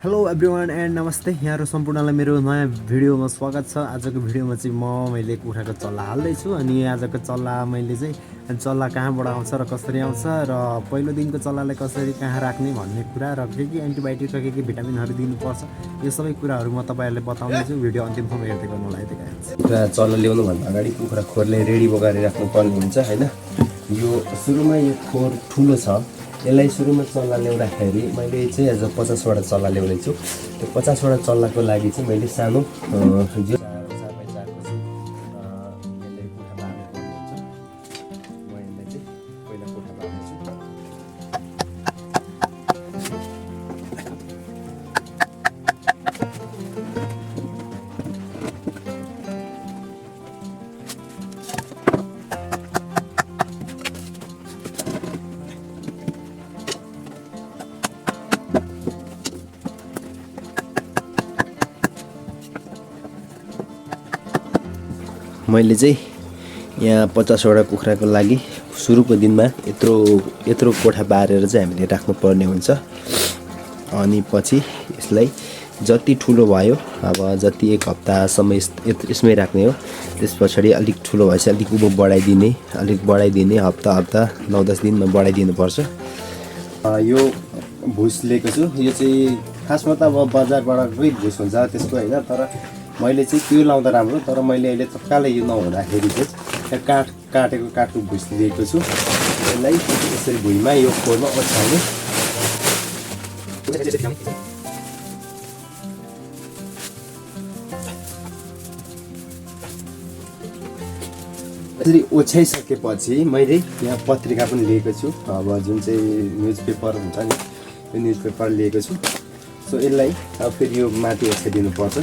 Hello everyone and नमस्ते यहाँहरू सम्पूर्णलाई मेरो नयाँ भिडियोमा स्वागत छ। आजको भिडियोमा चाहिँ मैले कुखुराको चल्ला हाल्दैछु अनि आजको चल्ला मैले चाहिँ चल्ला कहाँबाट आउँछ र कसरी आउँछ र पहिलो दिनको चल्लालाई कसरी कहाँ राख्ने भन्ने कुरा र के एन्टिबायोटिक र के भिटामिनहरू दिनुपर्छ यो सबै कुराहरू म तपाईँहरूलाई बताउँदैछु। भिडियो अन्तिमसम्म हेर्दै गर्नु होला। यति कुखुरा चल्ला ल्याउनुभन्दा अगाडि कुखुरा खोरले रेडी बगाएर राख्नुपर्ने हुन्छ होइन। यो सुरुमा यो खोर ठुलो छ, यसलाई सुरुमा चल्ला ल्याउँदाखेरि मैले चाहिँ आज 50वटा चल्ला ल्याउँदैछु। त्यो 50वटा चल्लाको लागि चाहिँ मैले सानो जो 4x4को चाहिँ यसले कोठा बार्नु पर्ने हुन्छ। म यसलाई चाहिँ पहिला कोठा बार्दैछु। मैले चाहिँ यहाँ 50वटा कुखुराको लागि सुरुको दिनमा यत्रो कोठा बारेर चाहिँ हामीले राख्नुपर्ने हुन्छ। अनि पछि यसलाई जति ठुलो भयो, अब जति एक हप्तासम्म यसमै राख्ने हो। त्यस पछाडि अलिक ठुलो भएपछि अलिक उँभो बढाइदिने हप्ता 9-10 दिनमा बढाइदिनुपर्छ। यो भुस लिएको छु। यो चाहिँ खासमा त अब बजारबाटकै भुस हुन्छ त्यसको होइन, तर मैले चाहिँ त्यो लाउँदा राम्रो। तर मैले अहिले तत्कालै यो नहुँदाखेरि चाहिँ काटेको भुस लिएको छु। यसलाई यसरी भुइँमा यो खोरमा ओछ्याउने। यसरी ओछ्याइसकेपछि मैले यहाँ पत्रिका पनि लिएको छु, अब जुन चाहिँ न्युज पेपर हुन्छ नि, यो न्युज पेपर लिएको छु। सो यसलाई अब फेरि यो माथि ओछ्याइदिनुपर्छ।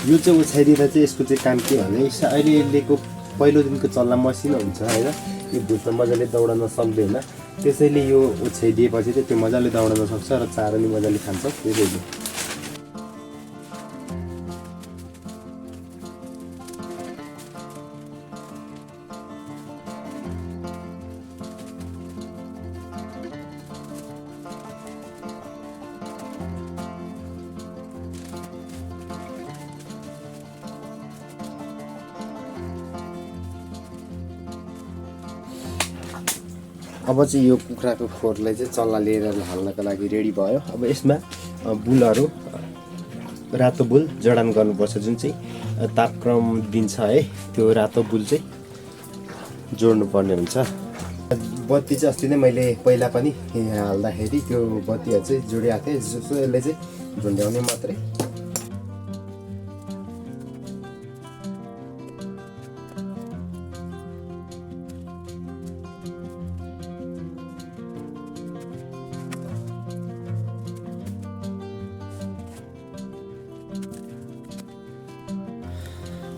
यो चाहिँ ओछ्याइदिँदा चाहिँ यसको चाहिँ काम के भने अहिलेको पहिलो दिनको चल्ला मसिनो हुन्छ होइन, यो भुसमा मजाले दौडन सक्दैन। त्यसैले यो ओछ्याइदिएपछि चाहिँ त्यो मजाले दौडन सक्छ र चारो पनि मजाले खान्छ। त्यसैले अब चाहिँ यो कुखुराको खोरलाई चाहिँ चल्ला लिएर हाल्नको लागि रेडी भयो। अब यसमा बुलहरू, रातो बुल जडान गर्नुपर्छ, जुन चाहिँ तापक्रम दिन्छ है। त्यो रातो बुल चाहिँ जोड्नुपर्ने हुन्छ। बत्ती चाहिँ अस्ति नै मैले पहिला पनि हाल्दाखेरि त्यो बत्तीहरू चाहिँ जोडिआएको थिएँ, जस्तो यसले चाहिँ झुन्ड्याउने मात्रै।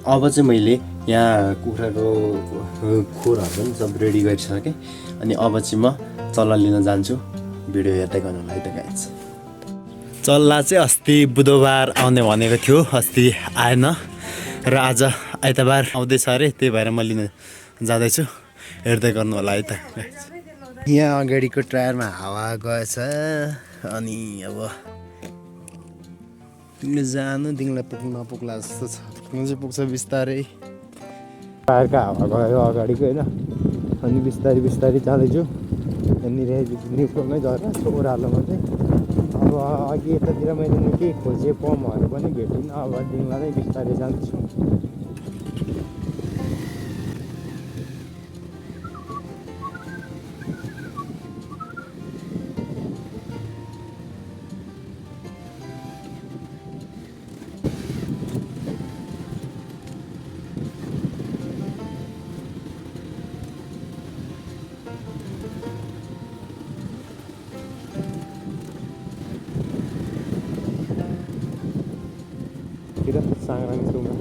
अब चाहिँ मैले यहाँ कुखुराको खोरहरू पनि सब रेडी गरिसकेँ। अनि अब चाहिँ म चल्ला लिन जान्छु। भिडियो हेर्दै गर्नुलाई त गाइज। चल्ला चाहिँ अस्ति बुधबार आउने भनेको थियो, अस्ति आएन र आज आइतबार आउँदैछ अरे, त्यही भएर म लिन जाँदैछु। हेर्दै गर्नु होला है त। यहाँ अगाडिको टायरमा हावा गएछ अनि अब तिमीले जानु, तिमीलाई पुग्नु नपुग्ला जस्तो छ। पुग्नु चाहिँ पुग्छ बिस्तारै। टायरको हावा गयो अगाडिको होइन, अनि बिस्तारै जाँदैछु। यहाँनिर न्युट्रलमै झरेर यस्तो ओह्रालोमा चाहिँ। अब अघि यतातिर मैले निकै खोजेँ, पम्पहरू पनि भेटिनँ। अब डिङ्ला नै बिस्तारै जान्छु। सांग्राङ छेउमा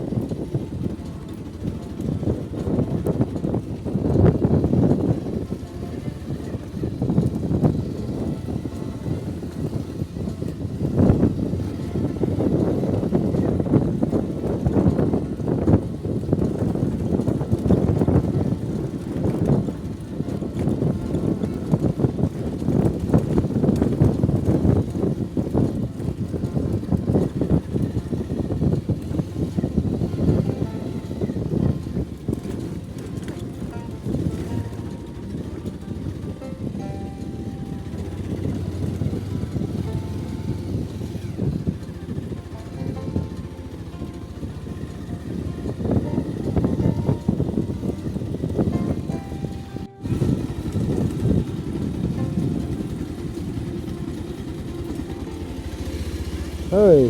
ओइ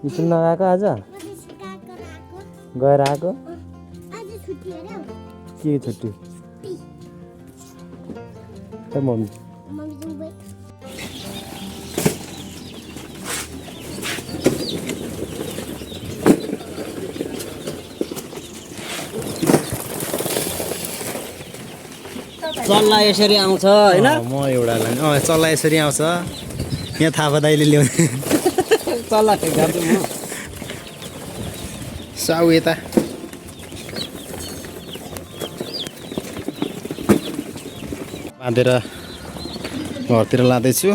स्कुल नगएको आज गएर आएको के छुट्टी त मम्मी चल्ला यसरी आउँछ हैन म एउटा लाने चल्ला यसरी आउँछ यहाँ थापा दाइले ल्याउने चल्ला ठेक्दाछु म साउ यता बाँधेर घरतिर लाँदैछु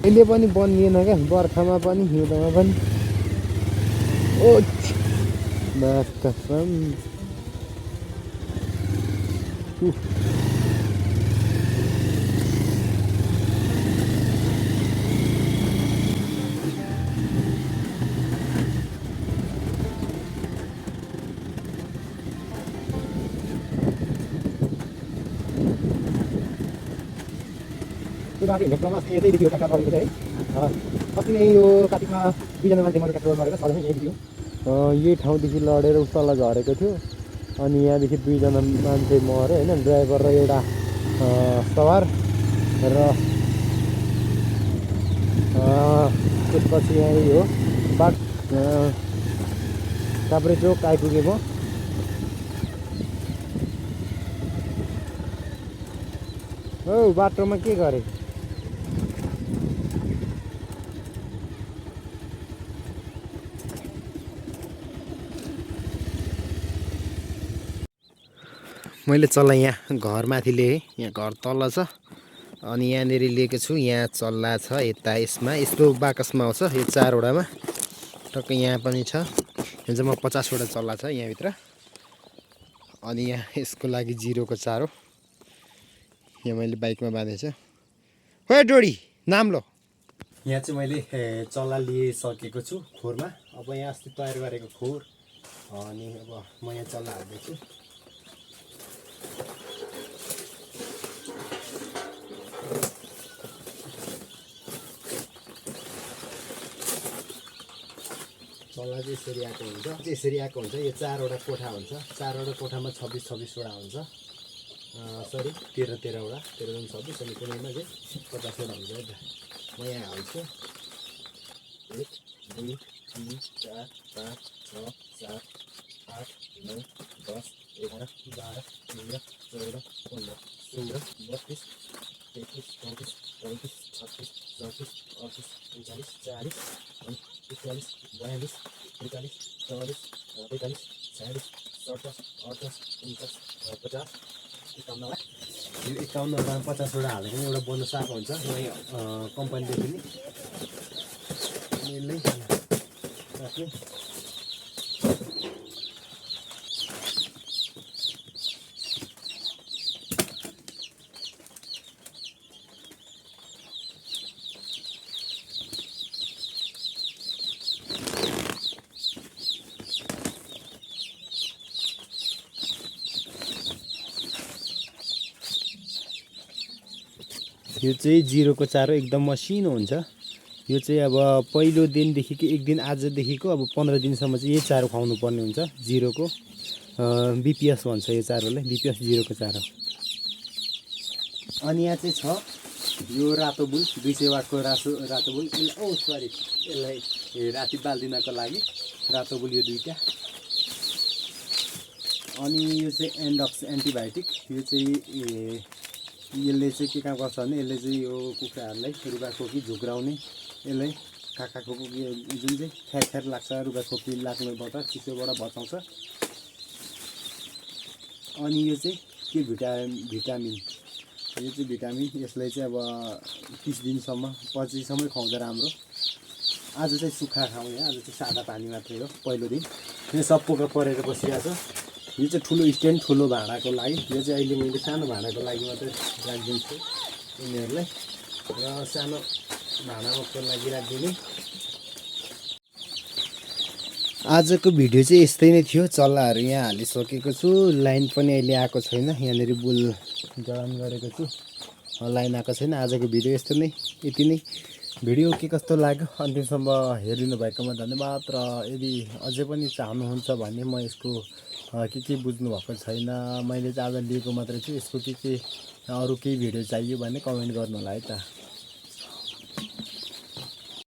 अहिले पनि बनिएन क्या बर्खामा पनि हिउँदमा पनि ओ कसम यतैदेखि काका गरेको चाहिँ अस्ति नै यो कार्तिकमा 2 जना मान्छे मैले काट्रो गरेको छ भने यही थियो यही ठाउँदेखि लडेर उस्तल झरेको थियो अनि यहाँदेखि 2 जना मान्छे मऱ्यो होइन ड्राइभर र एउटा सवार र त्यसपछि यहाँ हो बाट काभ्रे चोक आइपुगे म हो बाटोमा के गरे मैले चल्ला यहाँ घरमाथि लिएँ यहाँ घर तल छ अनि यहाँनिर लिएको छु यहाँ चल्ला छ यता यसमा यस्तो बाकसमा आउँछ यो 4वटामा टक्कै यहाँ पनि छ यहाँ चाहिँ म 50वटा चल्ला छ यहाँभित्र अनि यहाँ यसको लागि 0को चारो यहाँ मैले बाइकमा बाँधेको छु हो डोडी नाम लो यहाँ चाहिँ मैले चल्ला लिइसकेको छु खोरमा अब यहाँ अस्ति तयार गरेको खोर अनि अब म यहाँ चल्ला हाल्दैछु चल्ला चाहिँ यसरी आएको हुन्छ यो 4वटा कोठा हुन्छ 4वटा कोठामा 26-26वटा हुन्छ सरी 13-13वटा 13-26 अनि कुनैमा चाहिँ 50वटा हुन्छ है त म यहाँ हाल्छु 1 2 3 4 5 6 7 8 9 10 11 12 13 14 15 16 32 33 34 35 36 37 38 39 40 41 42 43 44 45 46 47 48 49 50 51 51 50वटा हालेको नि एउटा बोनस आएको हुन्छ कम्पनीदेखि नि यसले राख्ने यो चाहिँ 0को चारो एकदम मसिनो हुन्छ यो चाहिँ अब पहिलो दिनदेखिको एक दिन आजदेखिको अब 15 दिनसम्म चाहिँ यही चारो खुवाउनु पर्ने हुन्छ 0को बीपीएस भन्छ यो चारोलाई बीपीएस 0को चारो अनि यहाँ चाहिँ छ यो रातो बुल 200 वाटको रातो बुल यसलाई राति बाल्दिनको लागि रातो बुल यो दुईटा अनि यो चाहिँ एन्डक्स एन्टिबायोटिक यो चाहिँ यसले चाहिँ के काम गर्छ भने यसले चाहिँ यो कुखुराहरूलाई रुगाखोकी झुक्राउने यसलाई काकाखोकी जुन चाहिँ ख्यार लाग्छ रुगाखोकी लाग्नुबाट चिसोबाट बचाउँछ अनि यो चाहिँ के भिटामिन यो चाहिँ भिटामिन। यसलाई चाहिँ अब 30 दिनसम्म 25 सम्मै खुवाउँदा राम्रो। आज चाहिँ सुक्खा खाउँ यहाँ, आज चाहिँ सादा पानी मात्रै हो पहिलो दिन। यो सब पोका परेर बसिरहेको छ। यो चाहिँ ठुलो स्ट्यान्ड ठुलो भाँडाको लागि, यो चाहिँ अहिले मैले सानो भाँडाको लागि मात्रै राखिदिन्छु यिनीहरूलाई र सानो भाँडाको लागि राखिदिने। आजको भिडियो चाहिँ यस्तै नै थियो। चल्लाहरू यहाँ हालिसकेको छु, लाइन पनि अहिले आएको छैन, यहाँनिर बुल जडान गरेको छु, लाइन आएको छैन। आजको भिडियो यस्तो नै, यति नै। भिडियो के कस्तो लाग्यो अन्तिमसम्म हेरिदिनु भएकोमा धन्यवाद। र यदि अझै पनि चाहनुहुन्छ भने म यसको के बुझ्नु भएको छैन, मैले चाहिँ आज लिएको मात्रै छु, यसको के अरू केही भिडियो चाहियो भने कमेन्ट गर्नु होला है त।